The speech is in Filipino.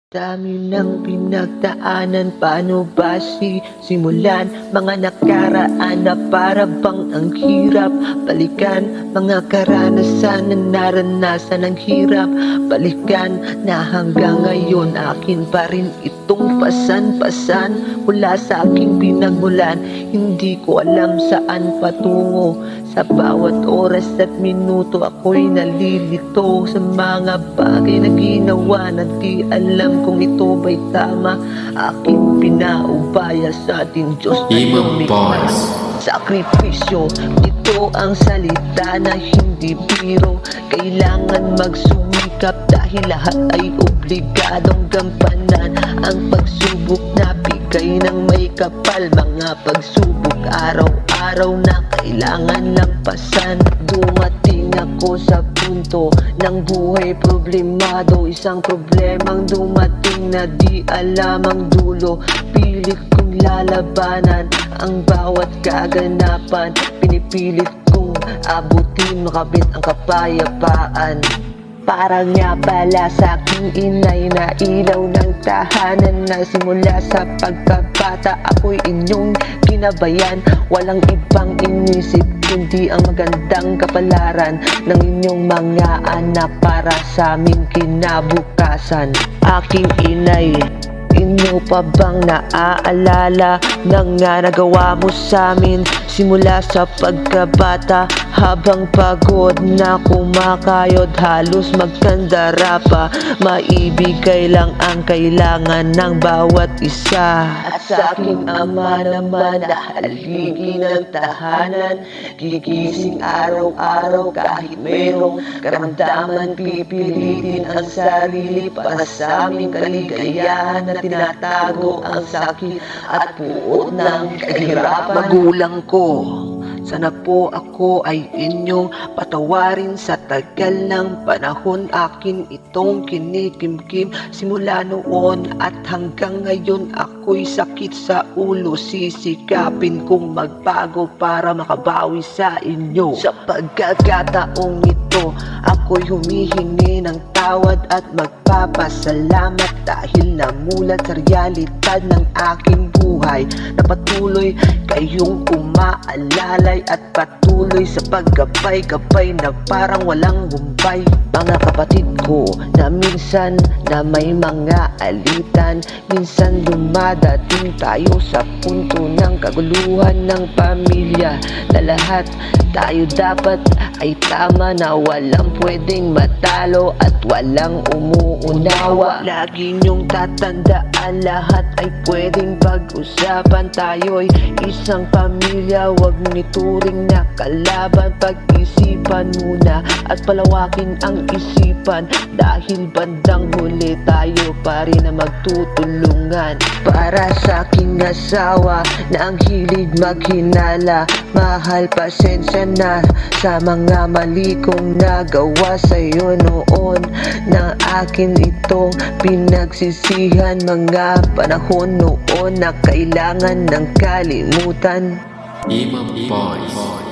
Dami ng pinagdaanan, paano ba simulan? Mga nakaraan na para bang ang hirap balikan. Mga karanasan na naranasan ng hirap balikan, na hanggang ngayon akin pa rin itong pasan-pasan. Mula sa aking pinagmulan, hindi ko alam saan patungo. Sa bawat oras at minuto ako'y nalilito sa mga bagay na ginawa na di alam kung ito ba'y tama. Aking pinaubaya sa ating Diyos na lumikha. Sakripisyo, ito ang salita na hindi biro. Kailangan magsumikap dahil lahat ay obligadong gampanan. Ang pagsubok na bigay ng may kapal, mga pagsubok araw-araw na kailangan lampasan. Dumating ako sa punto ng buhay problemado, isang problemang dumating na di alam ang dulo. Pilit kong lalabanan ang bawat kaganapan, pinipilit kong abutin, makabit ang kapayapaan. Parang nga pala sa aking inay na ilaw ng tahanan, na simula sa pagkabata ako'y inyong ginabayan. Walang ibang inisip kundi ang magandang kapalaran ng inyong mga anak para sa aming kinabukasan. Aking inay, inyo pa bang naaalala ng nga nagawa mo sa amin simula sa pagkabata? Habang pagod na kumakayod, halos magkandara pa, maibigay lang ang kailangan ng bawat isa. At sa aking ama naman na haligi ng tahanan, gigising araw-araw kahit mayroong karamdaman, pipilitin ang sarili para sa aming kaligayahan na tinatago ang sakit at puot ng kahirapan. Magulang ko, sana po ako ay inyong patawarin sa tagal ng panahon. Akin itong kinikimkim simula noon at hanggang ngayon. Ako'y sakit sa ulo, sisikapin kong magbago para makabawi sa inyo. Sa pagkakataong ito, ako'y humihingi ng tawad at magpapasalamat dahil namulat sa realidad ng aking buhay, na patuloy kayong umaalalay at patuloy sa paggabay-gabay na parang walang humpay. Mga kapatid ko na minsan na may mga alitan, minsan dumadating tayo sa punto ng kaguluhan ng pamilya, na lahat tayo dapat ay tama, na walang pwedeng matalo at walang umuunawa. Lagi niyong tatandaan, lahat ay pwedeng pag-usapan. Tayo'y isang pamilya, wag nituring na kalaban. Pag-isipan muna at palawakin ang isipan, dahil bandang huli tayo pa rin na magtutulungan. Para sa aking asawa na ang hilig maghinala, mahal, pasensya na sa mga mali kong nagawa sa'yo noon. Na akin itong pinagsisihan, mga panahon noon na kailangan ng kalimutan. Imam Boys.